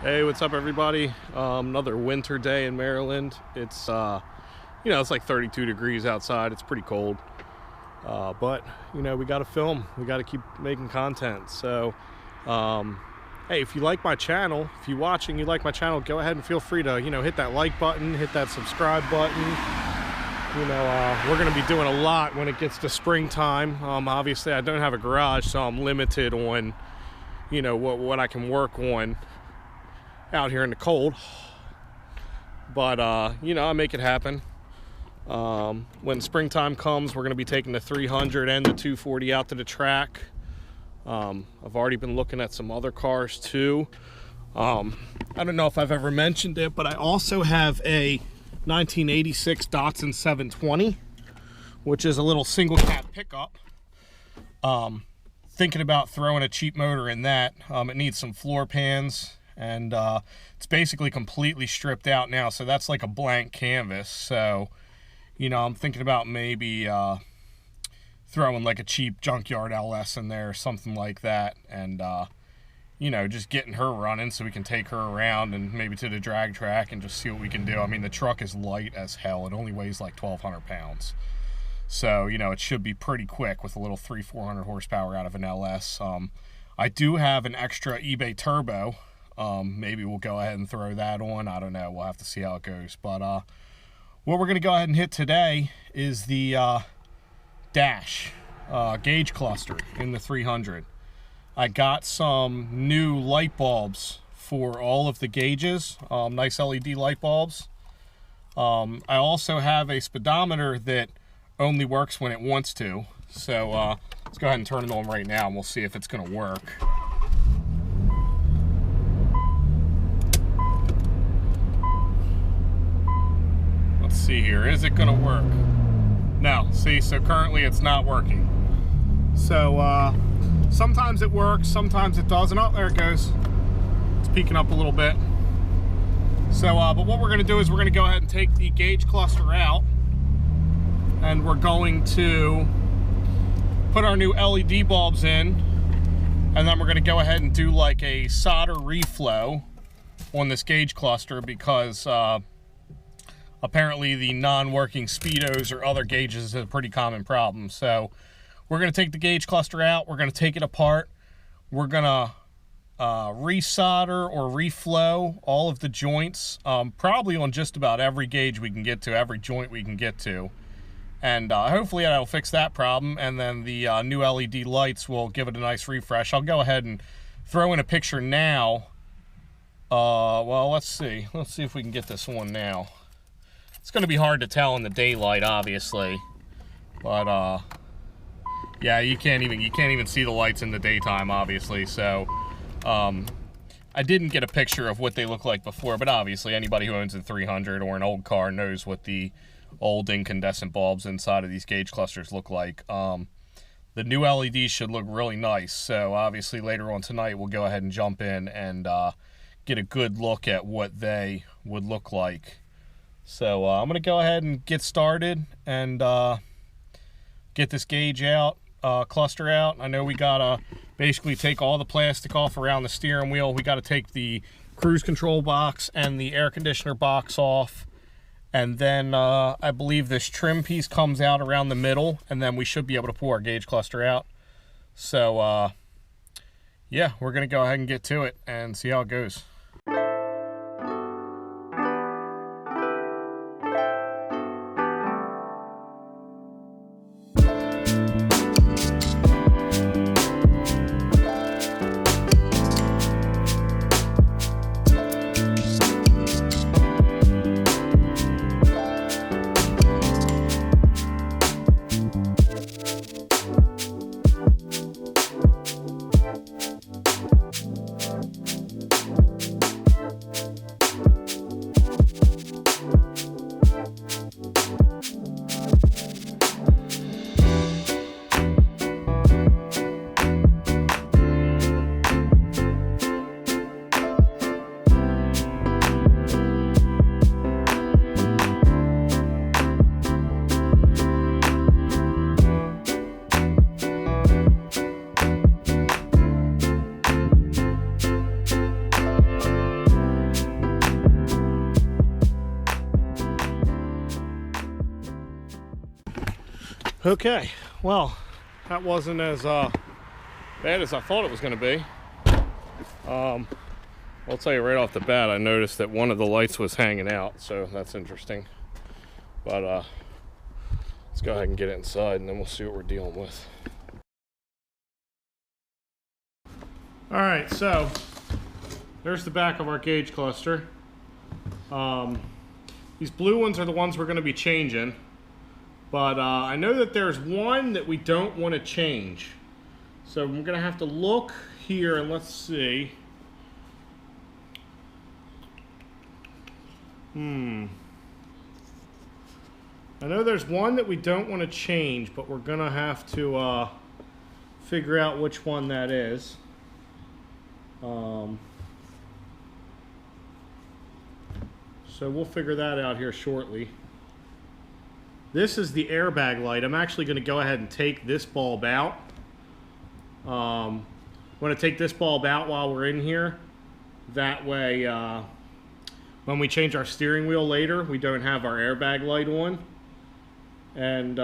Hey, what's up everybody? Another winter day in Maryland. It's it's like 32 degrees outside. It's pretty cold, but we got to film. We got to keep making content. So hey, if you like my channel, if you're watching, you like my channel, go ahead and feel free to hit that like button, hit that subscribe button. We're going to be doing a lot when it gets to springtime. Obviously I don't have a garage, so I'm limited on what I can work on out here in the cold, but I make it happen. When springtime comes, we're going to be taking the 300 and the 240 out to the track. I've already been looking at some other cars too. I don't know if I've ever mentioned it, but I also have a 1986 Datsun 720, which is a little single cab pickup. Thinking about throwing a cheap motor in that. It needs some floor pans, and it's basically completely stripped out now, so that's like a blank canvas. So I'm thinking about maybe throwing like a cheap junkyard LS in there or something like that, and just getting her running so we can take her around and maybe to the drag track and just see what we can do. I mean, the truck is light as hell. It only weighs like 1,200 pounds, so it should be pretty quick with a little 300-400 horsepower out of an LS. I do have an extra eBay turbo. Maybe we'll go ahead and throw that on. I don't know. We'll have to see how it goes. But what we're going to go ahead and hit today is the dash gauge cluster in the 300. I got some new light bulbs for all of the gauges. Nice LED light bulbs. I also have a speedometer that only works when it wants to. So let's go ahead and turn it on right now and we'll see if it's going to work. See here, is it gonna work? No, see, so currently it's not working. So sometimes it works, sometimes it doesn't. Oh, there it goes. It's peaking up a little bit. So but what we're gonna do is we're gonna go ahead and take the gauge cluster out, and we're going to put our new LED bulbs in, and then we're gonna go ahead and do like a solder reflow on this gauge cluster, because apparently the non-working speedos or other gauges is a pretty common problem. So we're going to take the gauge cluster out, we're going to take it apart, we're going to resolder or reflow all of the joints, probably on just about every gauge we can get to, every joint we can get to, and hopefully that'll fix that problem, and then the new LED lights will give it a nice refresh. I'll go ahead and throw in a picture now. Well, let's see if we can get this one now. It's going to be hard to tell in the daylight, obviously, but yeah, you can't even see the lights in the daytime, obviously. So I didn't get a picture of what they look like before, but obviously anybody who owns a 300 or an old car knows what the old incandescent bulbs inside of these gauge clusters look like. The new LEDs should look really nice. So obviously later on tonight we'll go ahead and jump in and get a good look at what they would look like. So I'm going to go ahead and get started and get this gauge out, cluster out. I know we got to basically take all the plastic off around the steering wheel. We got to take the cruise control box and the air conditioner box off. And then I believe this trim piece comes out around the middle, and then we should be able to pull our gauge cluster out. So yeah, we're going to go ahead and get to it and see how it goes. Okay, well, that wasn't as bad as I thought it was going to be. I'll tell you right off the bat, I noticed that one of the lights was hanging out, so that's interesting. But let's go ahead and get inside, and then we'll see what we're dealing with. All right, so there's the back of our gauge cluster. These blue ones are the ones we're going to be changing. But I know that there's one that we don't want to change. So I'm going to have to look here and let's see. I know there's one that we don't want to change, but we're going to have to figure out which one that is. So we'll figure that out here shortly. This is the airbag light. I'm actually going to go ahead and take this bulb out. I'm going to take this bulb out while we're in here. That way, when we change our steering wheel later, we don't have our airbag light on. And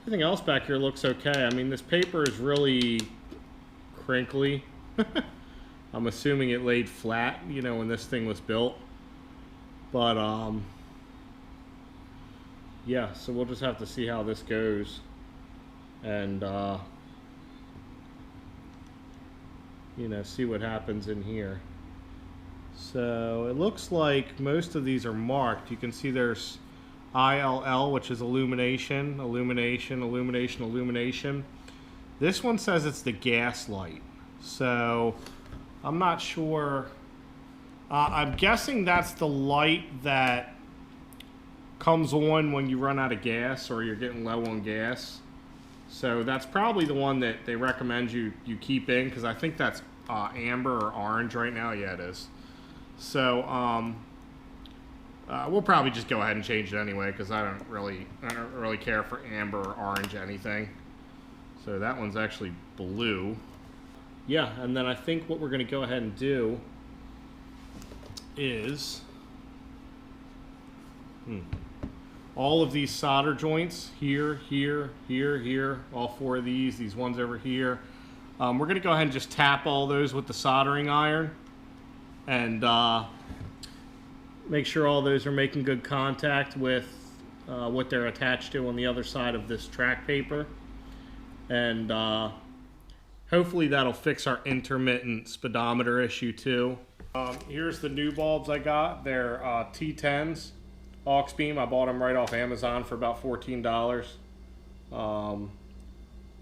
everything else back here looks okay. I mean, this paper is really crinkly. I'm assuming it laid flat, you know, when this thing was built. But, yeah, so we'll just have to see how this goes. And, you know, see what happens in here. So it looks like most of these are marked. You can see there's ILL, which is illumination, illumination, illumination, illumination. This one says it's the gas light. So I'm not sure. I'm guessing that's the light that comes on when you run out of gas or you're getting low on gas. So that's probably the one that they recommend you keep in, because I think that's amber or orange right now. Yeah, it is. So we'll probably just go ahead and change it anyway, because I don't really care for amber or orange anything. So that one's actually blue. Yeah, and then I think what we're going to go ahead and do is all of these solder joints here, here, here, here, all four of these ones over here. We're going to go ahead and just tap all those with the soldering iron and make sure all those are making good contact with what they're attached to on the other side of this track paper. And hopefully that'll fix our intermittent speedometer issue too. Here's the new bulbs I got. They're T10s. Aux beam. I bought them right off Amazon for about $14.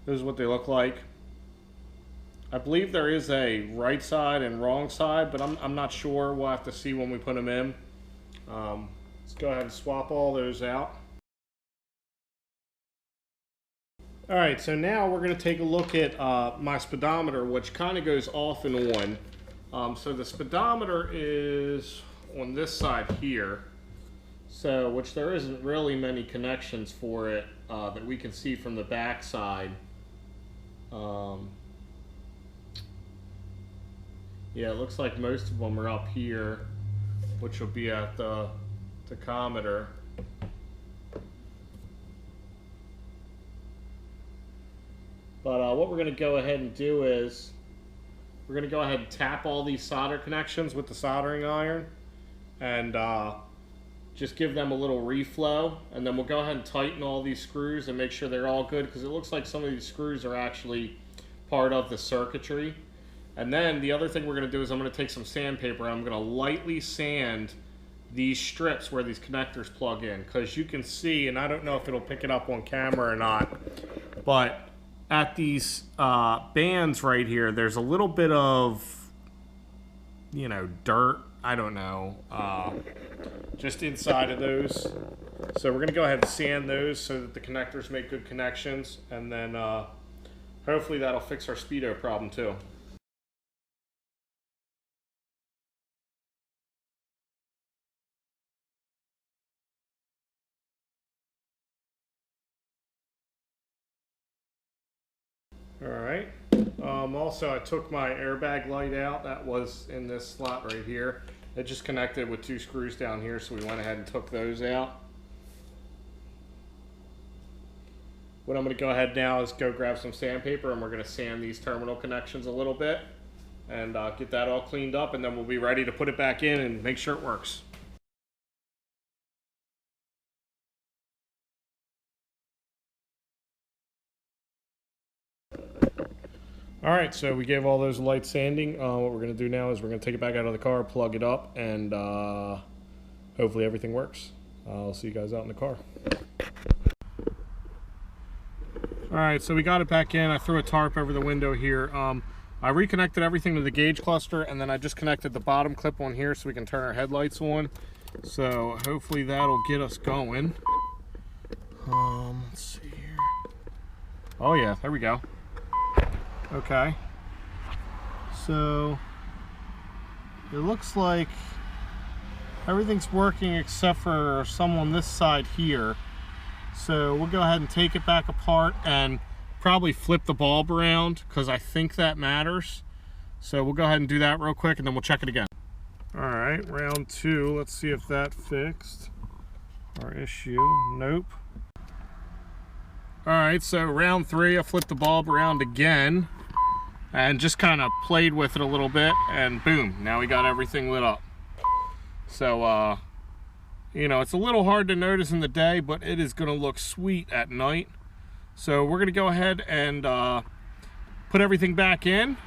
This is what they look like. I believe there is a right side and wrong side, but I'm not sure. We'll have to see when we put them in. Let's go ahead and swap all those out. Alright, so now we're going to take a look at my speedometer, which kind of goes off and on. So the speedometer is on this side here. So, which there isn't really many connections for it that we can see from the back side. Yeah, it looks like most of them are up here, which will be at the tachometer. But what we're going to go ahead and do is we're going to go ahead and tap all these solder connections with the soldering iron and just give them a little reflow, and then we'll go ahead and tighten all these screws and make sure they're all good, because it looks like some of these screws are actually part of the circuitry. And then the other thing we're going to do is I'm going to take some sandpaper and I'm going to lightly sand these strips where these connectors plug in, because you can see, and I don't know if it'll pick it up on camera or not, but at these bands right here, there's a little bit of, you know, dirt, I don't know, just inside of those. So we're going to go ahead and sand those so that the connectors make good connections, and then hopefully that'll fix our Speedo problem too. Alright, also I took my airbag light out. That was in this slot right here. It just connected with two screws down here, so we went ahead and took those out. what I'm going to go ahead now is go grab some sandpaper, and we're going to sand these terminal connections a little bit and get that all cleaned up, and then we'll be ready to put it back in and make sure it works. All right, so we gave all those light sanding. What we're going to do now is we're going to take it back out of the car, plug it up, and hopefully everything works. I'll see you guys out in the car. All right, so we got it back in. I threw a tarp over the window here. I reconnected everything to the gauge cluster, and then I just connected the bottom clip on here so we can turn our headlights on. So hopefully that'll get us going. Let's see here. Oh yeah, there we go. Okay, so it looks like everything's working except for some on this side here. So we'll go ahead and take it back apart and probably flip the bulb around, because I think that matters. So we'll go ahead and do that real quick, and then we'll check it again. All right, round 2. Let's see if that fixed our issue. Nope. All right, so round 3, I flipped the bulb around again and just kind of played with it a little bit, and boom, now we got everything lit up. So, you know, it's a little hard to notice in the day, but it is going to look sweet at night. So we're going to go ahead and put everything back in,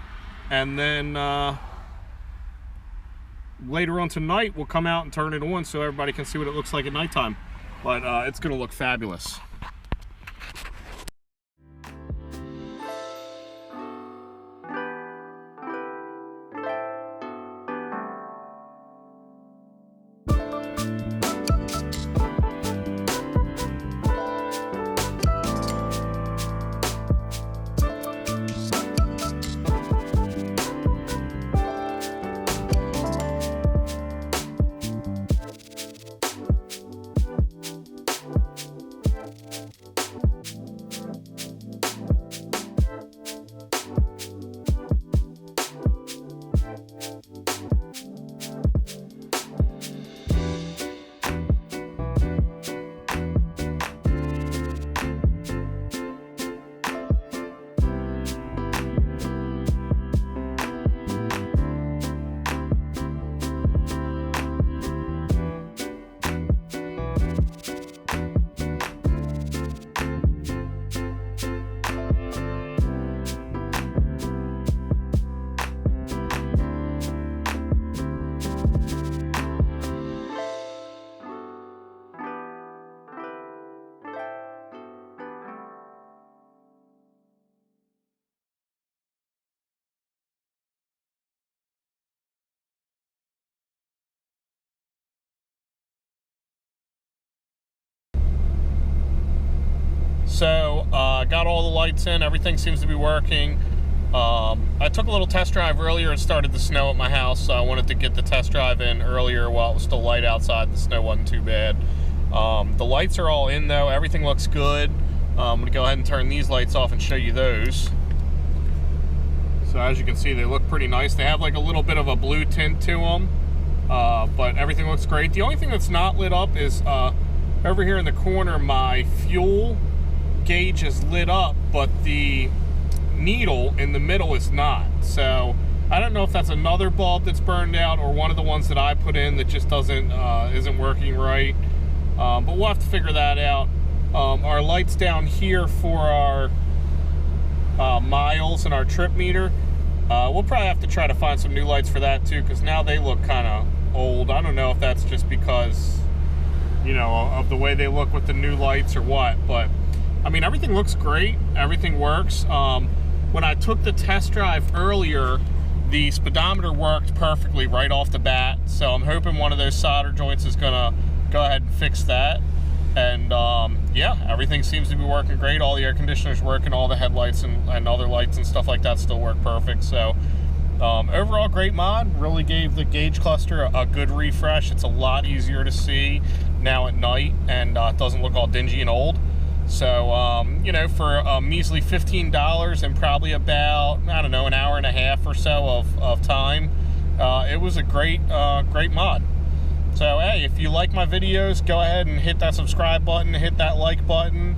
and then later on tonight we'll come out and turn it on so everybody can see what it looks like at nighttime. But it's going to look fabulous. So got all the lights in, everything seems to be working. I took a little test drive earlier. It started to snow at my house, so I wanted to get the test drive in earlier while it was still light outside. The snow wasn't too bad. The lights are all in though, everything looks good. I'm gonna go ahead and turn these lights off and show you those. So as you can see, they look pretty nice. They have like a little bit of a blue tint to them, but everything looks great. The only thing that's not lit up is over here in the corner, my fuel gauge is lit up, but the needle in the middle is not. So I don't know if that's another bulb that's burned out or one of the ones that I put in that just doesn't isn't working right. But we'll have to figure that out. Our lights down here for our miles and our trip meter, we'll probably have to try to find some new lights for that too, because now they look kind of old. I don't know if that's just because, you know, of the way they look with the new lights or what, but I mean, everything looks great. Everything works. When I took the test drive earlier, the speedometer worked perfectly right off the bat. So I'm hoping one of those solder joints is gonna go ahead and fix that. And yeah, everything seems to be working great. All the air conditioners working, all the headlights and other lights and stuff like that still work perfect. So overall, great mod. Really gave the gauge cluster a good refresh. It's a lot easier to see now at night, and it doesn't look all dingy and old. So, you know, for a measly $15 and probably about, I don't know, an hour and a half or so of time, it was a great, great mod. So, hey, if you like my videos, go ahead and hit that subscribe button, hit that like button.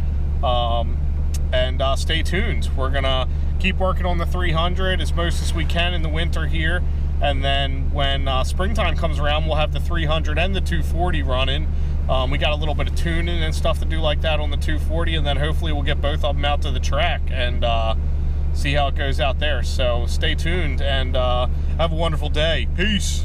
and stay tuned. We're gonna keep working on the 300 as most as we can in the winter here, and then when springtime comes around, we'll have the 300 and the 240 running. We got a little bit of tuning and stuff to do like that on the 240, and then hopefully we'll get both of them out to the track and see how it goes out there. So stay tuned and have a wonderful day. Peace.